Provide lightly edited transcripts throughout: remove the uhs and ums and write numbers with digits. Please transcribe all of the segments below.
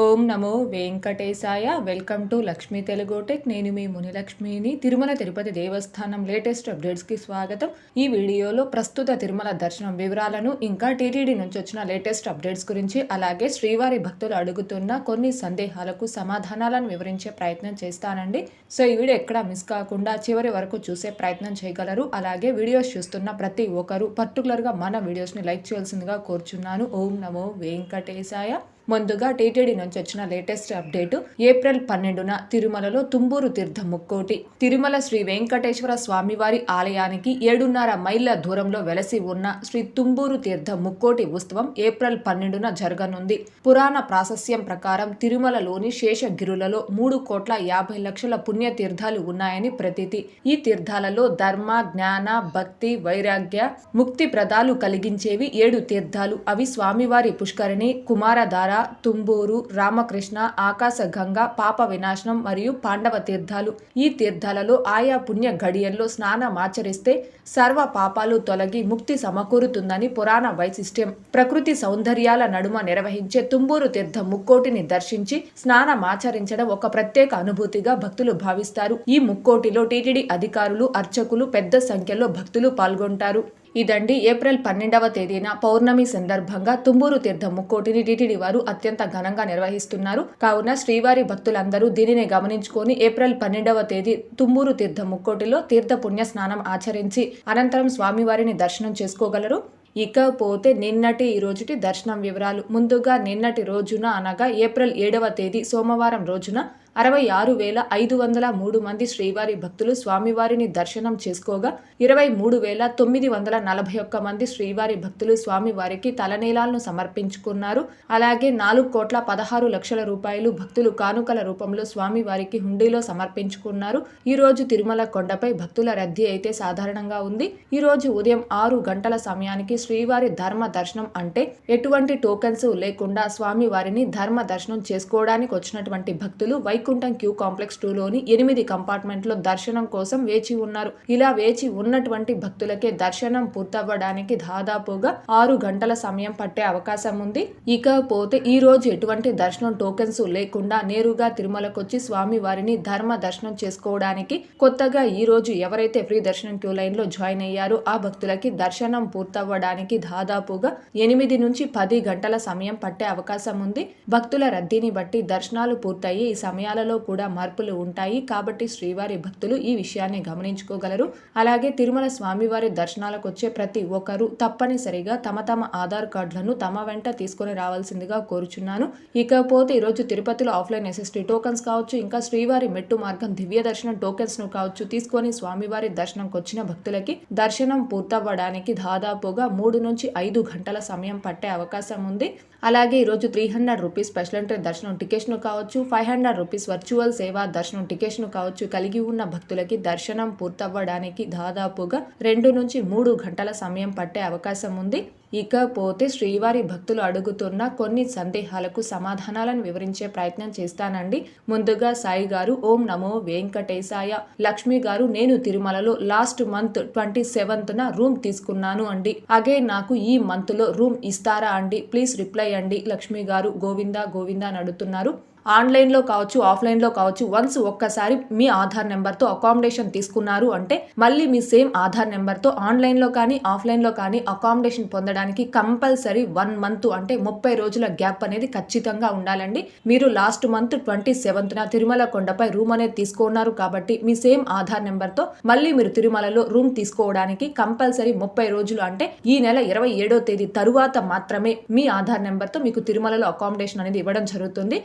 Om Namo Venkatesaya. Welcome to Lakshmi Telugu tech. నేను మీ మునిలక్ష్మిని. తిరుమల తిరుపతి దేవస్థానం latest అప్డేట్స్కి స్వాగతం. ఈ వీడియోలో ప్రస్తుత తిరుమల దర్శనం వివరాలను, ఇంకా టీటీడీ నుంచి వచ్చిన లేటెస్ట్ అప్డేట్స్ గురించి, అలాగే శ్రీవారి భక్తులు అడుగుతున్న కొన్ని సందేహాలకు సమాధానాలను వివరించే ప్రయత్నం చేస్తానండి. సో ఈ వీడియో ఎక్కడ మిస్ కాకుండా చివరి వరకు చూసే ప్రయత్నం చేయగలరు. అలాగే వీడియోస్ చూస్తున్న ప్రతి ఒక్కరు పర్టికులర్గా మన వీడియోస్ని లైక్ చేయాల్సిందిగా కోరుచున్నాను. ఓం నమో వెంకటేశాయ. ముందుగా టీటీడీ నుంచి వచ్చిన లేటెస్ట్ అప్డేట్. ఏప్రిల్ 12న తిరుమలలో తుంబూరు తీర్థం ముక్కోటి. తిరుమల శ్రీ వెంకటేశ్వర స్వామివారి ఆలయానికి 7.5 మైళ్ళ దూరంలో వెలసి ఉన్న శ్రీ తుంబూరు తీర్థం ముక్కోటి ఉత్సవం ఏప్రిల్ 12న జరగనుంది. పురాణ ప్రాశస్యం ప్రకారం తిరుమలలోని శేషగిరులలో 3,50,00,000 పుణ్యతీర్థాలు ఉన్నాయని ప్రతీతి. ఈ తీర్థాలలో ధర్మ, జ్ఞాన, భక్తి, వైరాగ్య, ముక్తి ప్రదాలు కలిగించేవి 7 తీర్థాలు. అవి స్వామివారి పుష్కరిణి, కుమారధార, తుంబూరు, రామకృష్ణ, ఆకాశగంగ, పాప వినాశనం మరియు పాండవ తీర్థాలు. ఈ తీర్థాలలో ఆయా పుణ్య గడియల్లో స్నానమాచరిస్తే సర్వ పాపాలు తొలగి ముక్తి సమకూరుతుందని పురాణ వైశిష్ట్యం. ప్రకృతి సౌందర్యాల నడుమ నిర్వహించే తుంబూరు తీర్థం ముక్కోటిని దర్శించి స్నానమాచరించడం ఒక ప్రత్యేక అనుభూతిగా భక్తులు భావిస్తారు. ఈ ముక్కోటిలో టీటీడీ అధికారులు, అర్చకులు పెద్ద సంఖ్యలో భక్తులు పాల్గొంటారు. ఇదండి ఏప్రిల్ 12వ తేదీన పౌర్ణమి సందర్భంగా తుంబూరు తీర్థం ముక్కోటిని టీటీడీ వారు అత్యంత ఘనంగా నిర్వహిస్తున్నారు. కావున శ్రీవారి భక్తులందరూ దీనిని గమనించుకొని ఏప్రిల్ 12వ తేదీ తుంబూరు తీర్థం ముక్కోటిలో తీర్థ పుణ్య స్నానం ఆచరించి అనంతరం స్వామివారిని దర్శనం చేసుకోగలరు. ఇకపోతే నిన్నటి ఈ రోజుటి దర్శనం వివరాలు. ముందుగా నిన్నటి రోజున అనగా ఏప్రిల్ 7వ తేదీ సోమవారం రోజున 63,503 మంది శ్రీవారి భక్తులు స్వామివారిని దర్శనం చేసుకోగా 23,941 మంది శ్రీవారి భక్తులు స్వామివారికి తలనీలాలను సమర్పించుకున్నారు. అలాగే 4,16,00,000 రూపాయలు భక్తులు కానుకల రూపంలో స్వామివారికి హుండీలో సమర్పించుకున్నారు. ఈ రోజు తిరుమల కొండపై భక్తుల రద్దీ అయితే సాధారణంగా ఉంది. ఈ రోజు ఉదయం 6 గంటల సమయానికి శ్రీవారి ధర్మ దర్శనం అంటే ఎటువంటి టోకెన్స్ లేకుండా స్వామివారిని ధర్మ దర్శనం చేసుకోవడానికి వచ్చినటువంటి భక్తులు వైకుంఠం క్యూ కాంప్లెక్స్ 2లోని 8 కంపార్ట్మెంట్లో దర్శనం కోసం వేచి ఉన్నారు. ఇలా వేచి ఉన్నటువంటి భక్తులకే దర్శనం పూర్తవ్వడానికి దాదాపుగా 6 గంటల సమయం పట్టే అవకాశం ఉంది. ఇకపోతే ఈ రోజు ఎటువంటి దర్శనం టోకెన్స్ లేకుండా నేరుగా తిరుమలకొచ్చి స్వామి వారిని ధర్మ దర్శనం చేసుకోవడానికి కొత్తగా ఈ రోజు ఎవరైతే ఫ్రీ దర్శనం క్యూ లైన్ లో జాయిన్ అయ్యారో ఆ భక్తులకి దర్శనం పూర్తవ్వడానికి దాదాపుగా 8 నుంచి 10 గంటల సమయం పట్టే అవకాశం ఉంది. భక్తుల రద్దీని బట్టి దర్శనాలు పూర్తయ్యి ఈ సమయాలలో కూడా మార్పులు ఉంటాయి. కాబట్టి శ్రీవారి భక్తులు ఈ విషయాన్ని గమనించుకోగలరు. అలాగే తిరుమల స్వామివారి దర్శనాలకు వచ్చే ప్రతి ఒక్కరూ తప్పనిసరిగా తమ ఆధార్ కార్డులను తమ వెంట తీసుకొని రావాల్సిందిగా కోరుచున్నాను. ఇకపోతే ఈరోజు తిరుపతిలో ఆఫ్లైన్ ఎస్ఎస్టీ టోకెన్స్ కావచ్చు, ఇంకా శ్రీవారి మెట్టు మార్గం దివ్య దర్శనం టోకెన్స్ ను కావచ్చు తీసుకొని స్వామివారి దర్శనంకి వచ్చిన భక్తులకి దర్శనం పూర్తవ్వడానికి దాదాపుగా 3 నుంచి 5 గంటల సమయం పట్టే అవకాశం ఉంది. అలాగే ఈరోజు 300 రూపీస్ స్పెషల్ ఎంట్రీ దర్శనం టికెట్స్ ను కావచ్చు, 500 రూపీస్ వర్చువల్ సేవా దర్శనం టికెట్స్ ను కావచ్చు కలిగి ఉన్న భక్తులకి దర్శనం పూర్తవ్వడానికి దాదాపుగా 2 నుంచి 3 గంటల సమయం పట్టే అవకాశం ఉంది. ఇకపోతే శ్రీవారి భక్తులు అడుగుతున్న కొన్ని సందేహాలకు సమాధానాలను వివరించే ప్రయత్నం చేస్తానండి. ముందుగా సాయి గారు, ఓం నమో వెంకటేశాయ. లక్ష్మి గారు, నేను తిరుమలలో లాస్ట్ మంత్ 27న రూమ్ తీసుకున్నాను అండి. నాకు ఈ మంత్ లో రూమ్ ఇస్తారా అండి? ప్లీజ్ రిప్లై అండి. లక్ష్మి గారు గోవిందా గోవిందా అని అడుగుతున్నారు. ఆన్లైన్లో కావచ్చు, ఆఫ్లైన్లో కావచ్చు, వన్స్ ఒక్కసారి మీ ఆధార్ నెంబర్తో అకామిడేషన్ తీసుకున్నారు అంటే మళ్ళీ మీ సేమ్ ఆధార్ నెంబర్తో ఆన్లైన్లో కానీ ఆఫ్లైన్లో కానీ అకామిడేషన్ పొందడానికి కంపల్సరీ 1 మంత్ అంటే 30 రోజుల గ్యాప్ అనేది ఖచ్చితంగా ఉండాలండి. మీరు లాస్ట్ మంత్ 27న తిరుమల కొండపై రూమ్ అనేది తీసుకున్నారు కాబట్టి మీ సేమ్ ఆధార్ నెంబర్తో మళ్ళీ మీరు తిరుమలలో రూమ్ తీసుకోవడానికి కంపల్సరీ 30 రోజులు అంటే ఈ నెల 27వ తేదీ తరువాత మాత్రమే మీ ఆధార్ నెంబర్తో మీకు తిరుమలలో అకామిడేషన్ అనేది ఇవ్వడం జరుగుతుంది.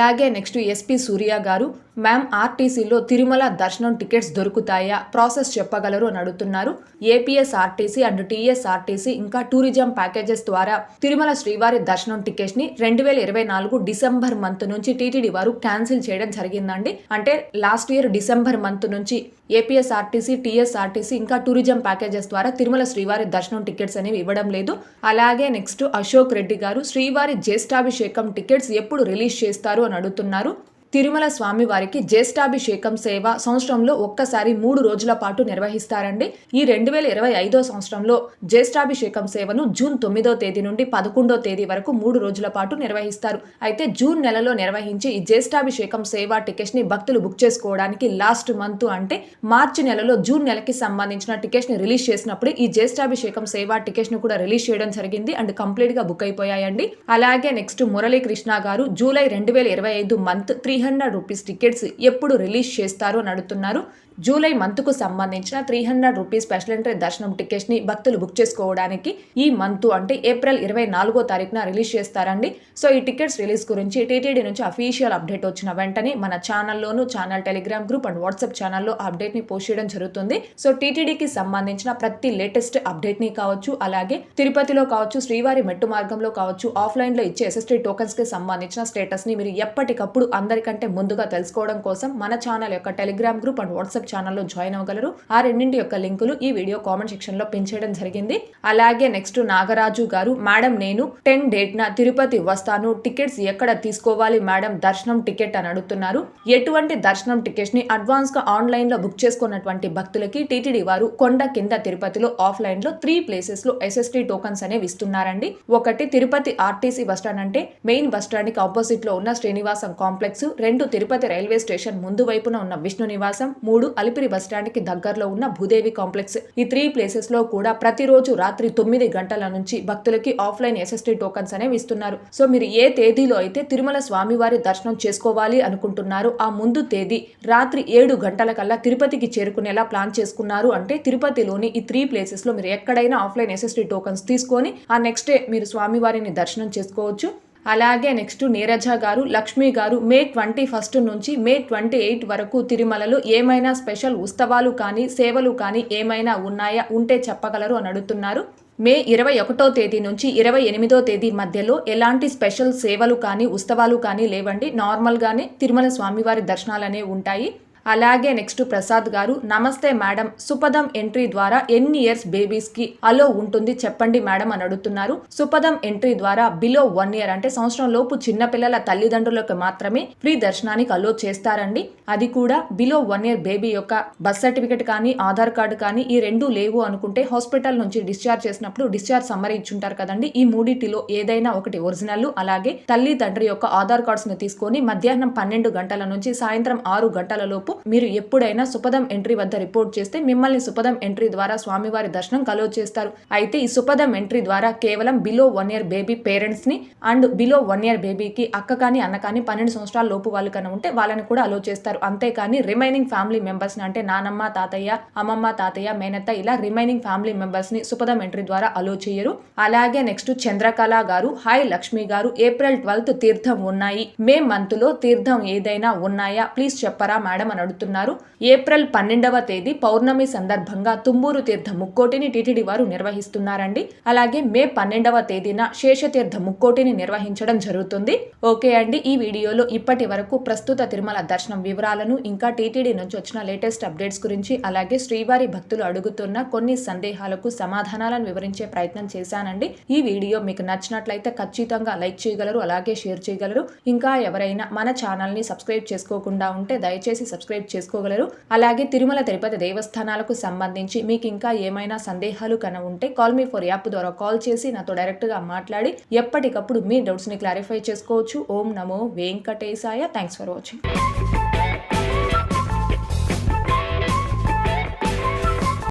అలాగే నెక్స్ట్ ఎస్పీ సూర్య గారు, మ్యామ్ ఆర్టీసీలో తిరుమల దర్శనం టికెట్స్ దొరుకుతాయా? ప్రాసెస్ చెప్పగలరు అని అడుగుతున్నారు. ఏపీఎస్ఆర్టీసీ అండ్ టీఎస్ఆర్టీసీ ఇంకా టూరిజం ప్యాకేజెస్ ద్వారా తిరుమల శ్రీవారి దర్శనం టికెట్స్ ని 2024 డిసెంబర్ మంత్ నుంచి టీటీడీ వారు క్యాన్సిల్ చేయడం జరిగిందండి. అంటే లాస్ట్ ఇయర్ డిసెంబర్ మంత్ నుంచి ఏపీఎస్ఆర్టీసీ, టీఎస్ఆర్టీసీ ఇంకా టూరిజం ప్యాకేజెస్ ద్వారా తిరుమల శ్రీవారి దర్శనం టికెట్స్ అనేవి ఇవ్వడం లేదు. అలాగే నెక్స్ట్ అశోక్ రెడ్డి గారు, శ్రీవారి జ్యేష్ఠాభిషేకం టికెట్స్ ఎప్పుడు రిలీజ్ చేస్తారు అని అడుగుతున్నారు. తిరుమల స్వామి వారికి జ్యేష్ఠాభిషేకం సేవ సంవత్సరంలో ఒక్కసారి 3 రోజుల పాటు నిర్వహిస్తారండి. ఈ 2025 సంవత్సరంలో జ్యేష్ఠాభిషేకం సేవను జూన్ 9వ తేదీ నుండి 11వ తేదీ వరకు 3 రోజుల పాటు నిర్వహిస్తారు. అయితే జూన్ నెలలో నిర్వహించే ఈ జ్యేష్ఠాభిషేకం సేవ టికెట్స్ ని భక్తులు బుక్ చేసుకోవడానికి లాస్ట్ మంత్ అంటే మార్చి నెలలో జూన్ నెలకి సంబంధించిన టికెట్స్ ని రిలీజ్ చేసినప్పుడు ఈ జ్యేష్ఠాభిషేకం సేవ టికెట్స్ ను కూడా రిలీజ్ చేయడం జరిగింది అండ్ కంప్లీట్ గా బుక్ అయిపోయాయండి. అలాగే నెక్స్ట్ మురళీకృష్ణ గారు జూలై 2025 మంత్ 300 రూపీస్ టికెట్స్ ఎప్పుడు రిలీజ్ చేస్తారో అని అడుగుతున్నారు. జూలై మంత్కు సంబంధించిన 300 రూపీస్ స్పెషల్ ఎంట్రీ దర్శనం టికెట్స్ ని భక్తులు బుక్ చేసుకోవడానికి ఈ మంత్ అంటే ఏప్రిల్ 24వ తారీఖున రిలీజ్ చేస్తారండి. సో ఈ టికెట్స్ రిలీజ్ గురించి టీటీడీ నుంచి అఫీషియల్ అప్డేట్ వచ్చిన వెంటనే మన ఛానల్లోను, channel Telegram group and WhatsApp ఛానల్లో అప్డేట్ ని పోస్ట్ చేయడం జరుగుతుంది. సో టీటీడీకి సంబంధించిన ప్రతి లేటెస్ట్ అప్డేట్ ని కావచ్చు, అలాగే తిరుపతిలో కావచ్చు, శ్రీవారి మెట్టు మార్గంలో కావచ్చు, ఆఫ్లైన్ లో ఇచ్చే ఎస్ఎస్టీ టోకన్స్ కి సంబంధించిన స్టేటస్ ని మీరు ఎప్పటికప్పుడు అందరికంటే ముందుగా తెలుసుకోవడం కోసం మన ఛానల్ యొక్క టెలిగ్రామ్ గ్రూప్ అండ్ వాట్సాప్ ఛానల్లో జాయిన్ అవ్వగలరు. ఆ రెండింటి యొక్క లింకులు ఈ వీడియో కామెంట్ సెక్షన్ లో పిన్ చేయడం జరిగింది. అలాగే నెక్స్ట్ నాగరాజు గారు, మేడం నేను 10 డేట్ న తిరుపతి వస్తాను, టికెట్స్ ఎక్కడ తీసుకోవాలి మేడం దర్శనం టికెట్ అని అడుగుతున్నారు. ఎటువంటి దర్శనం టికెట్స్ ని అడ్వాన్స్ గా ఆన్లైన్ లో బుక్ చేసుకున్నటువంటి భక్తులకి టీటీడీ వారు కొండ కింద తిరుపతిలో ఆఫ్లైన్ లో 3 ప్లేసెస్ లో ఎస్ఎస్టీ టోకన్స్ అనేవి ఇస్తున్నారండి. ఒకటి తిరుపతి ఆర్టీసీ బస్టాండ్ అంటే మెయిన్ బస్టాండ్ కి ఆపోజిట్ లో ఉన్న Srinivasam complex, 2 Tirupati railway station ముందు వైపున ఉన్న విష్ణు నివాసం, 3 అలిపిరి బస్టాండ్ కి దగ్గరలో ఉన్న భూదేవి కాంప్లెక్స్. ఈ 3 ప్లేసెస్ లో కూడా ప్రతిరోజు రాత్రి 9 గంటల నుంచి భక్తులకి ఆఫ్లైన్ ఎస్ఎస్టీ టోకన్స్ అనేవి ఇస్తున్నారు. సో మీరు ఏ తేదీలో అయితే తిరుమల స్వామివారి దర్శనం చేసుకోవాలి అనుకుంటున్నారో ఆ ముందు తేదీ రాత్రి 7 గంటల కల్లా తిరుపతికి చేరుకునేలా ప్లాన్ చేసుకున్నారు అంటే తిరుపతిలోని ఈ 3 ప్లేసెస్ లో మీరు ఎక్కడైనా ఆఫ్లైన్ ఎస్ఎస్టీ టోకన్స్ తీసుకొని ఆ నెక్స్ట్ డే మీరు స్వామివారిని దర్శనం చేసుకోవచ్చు. అలాగే నెక్స్ట్ నీరజ గారు, లక్ష్మి గారు మే 21 నుంచి మే 28 వరకు తిరుమలలో ఏమైనా స్పెషల్ ఉత్సవాలు కానీ సేవలు కానీ ఏమైనా ఉన్నాయా, ఉంటే చెప్పగలరు అని అడుగుతున్నారు. మే 21వ తేదీ నుంచి 28వ తేదీ మధ్యలో ఎలాంటి స్పెషల్ సేవలు కానీ ఉత్సవాలు కానీ లేవండి. నార్మల్ గానే తిరుమల స్వామివారి దర్శనాలు అనేవి ఉంటాయి. అలాగే నెక్స్ట్ ప్రసాద్ గారు, నమస్తే మేడం, సుపదం ఎంట్రీ ద్వారా ఎన్ని ఇయర్స్ బేబీస్ కి అలో ఉంటుంది చెప్పండి మేడం అని అడుగుతున్నారు. సుపదం ఎంట్రీ ద్వారా బిలో 1 ఇయర్ అంటే సంవత్సరం లోపు చిన్నపిల్లల తల్లిదండ్రులకు మాత్రమే ఫ్రీ దర్శనానికి అలో చేస్తారండి. అది కూడా బిలో 1 ఇయర్ బేబీ యొక్క బర్త్ సర్టిఫికేట్ కానీ ఆధార్ కార్డు కానీ ఈ 2 లేవు అనుకుంటే హాస్పిటల్ నుంచి డిశ్చార్జ్ చేసినప్పుడు డిశ్చార్జ్ సమ్మరీ ఇచ్చుంటారు కదండి, ఈ మూడిటిలో ఏదైనా ఒకటి ఒరిజినల్, అలాగే తల్లి తండ్రి యొక్క ఆధార్ కార్డ్స్ ని తీసుకొని మధ్యాహ్నం 12 గంటల నుంచి సాయంత్రం 6 గంటల లోపు మీరు ఎప్పుడైనా సుపదం ఎంట్రీ వద్ద రిపోర్ట్ చేస్తే మిమ్మల్ని సుపదం ఎంట్రీ ద్వారా స్వామివారి దర్శనం కలో చేస్తారు. అయితే ఈ సుపదం ఎంట్రీ ద్వారా కేవలం బిలో 1 ఇయర్ బేబీ పేరెంట్స్ ని అండ్ బిలో 1 ఇయర్ బేబీకి అక్క కానీ అన్న కానీ 12 సంవత్సరాల లోపు వాళ్ళు కన్నా ఉంటే వాళ్ళని కూడా అలో చేస్తారు. అంతేకాని రిమైనింగ్ ఫ్యామిలీ మెంబర్స్ ని అంటే నానమ్మ తాతయ్య, అమ్మమ్మ తాతయ్య, మేనత్త ఇలా రిమైనింగ్ ఫ్యామిలీ మెంబర్స్ ని సుపదం ఎంట్రీ ద్వారా అలో చేయరు. అలాగే నెక్స్ట్ చంద్రకళ గారు, హాయ్ లక్ష్మి గారు, ఏప్రిల్ 12 తీర్థం ఉన్నాయి, మే మంత్ లో తీర్థం ఏదైనా ఉన్నాయా ప్లీజ్ చెప్పరా మేడం అని అడుగుతున్నారు. ఏప్రిల్ 12వ తేదీ పౌర్ణమి సందర్భంగా తుమ్మూరు తీర్థ ముక్కోటిని టీటీడీ వారు నిర్వహిస్తున్నారండి. అలాగే మే 12వ తేదీన శేషతీర్థ ముక్కోటిని నిర్వహించడం జరుగుతుంది. ఓకే అండి, ఈ వీడియోలో ఇప్పటి వరకు ప్రస్తుత తిరుమల దర్శనం వివరాలను, ఇంకా టీటీడీ నుంచి వచ్చిన లేటెస్ట్ అప్డేట్స్ గురించి, అలాగే శ్రీవారి భక్తులు అడుగుతున్న కొన్ని సందేహాలకు సమాధానాలను వివరించే ప్రయత్నం చేశానండి. ఈ వీడియో మీకు నచ్చినట్లయితే ఖచ్చితంగా లైక్ చేయగలరు, అలాగే షేర్ చేయగలరు. ఇంకా ఎవరైనా మన ఛానల్ ని సబ్స్క్రైబ్ చేసుకోకుండా ఉంటే దయచేసి సబ్స్క్రైబ్ చేసుకోగలరు. అలాగే తిరుమల తిరుపతి దేవస్థానాలకు సంబంధించి మీకు ఇంకా ఏమైనా సందేహాలు కన ఉంటే కాల్ మీ ఫర్ యాప్ ద్వారా కాల్ చేసి నాతో డైరెక్ట్ గా మాట్లాడి ఎప్పటికప్పుడు మీ డౌట్స్ ని క్లారిఫై చేసుకోవచ్చు. ఓం నమో వెంకటేశాయ. Thanks for watching.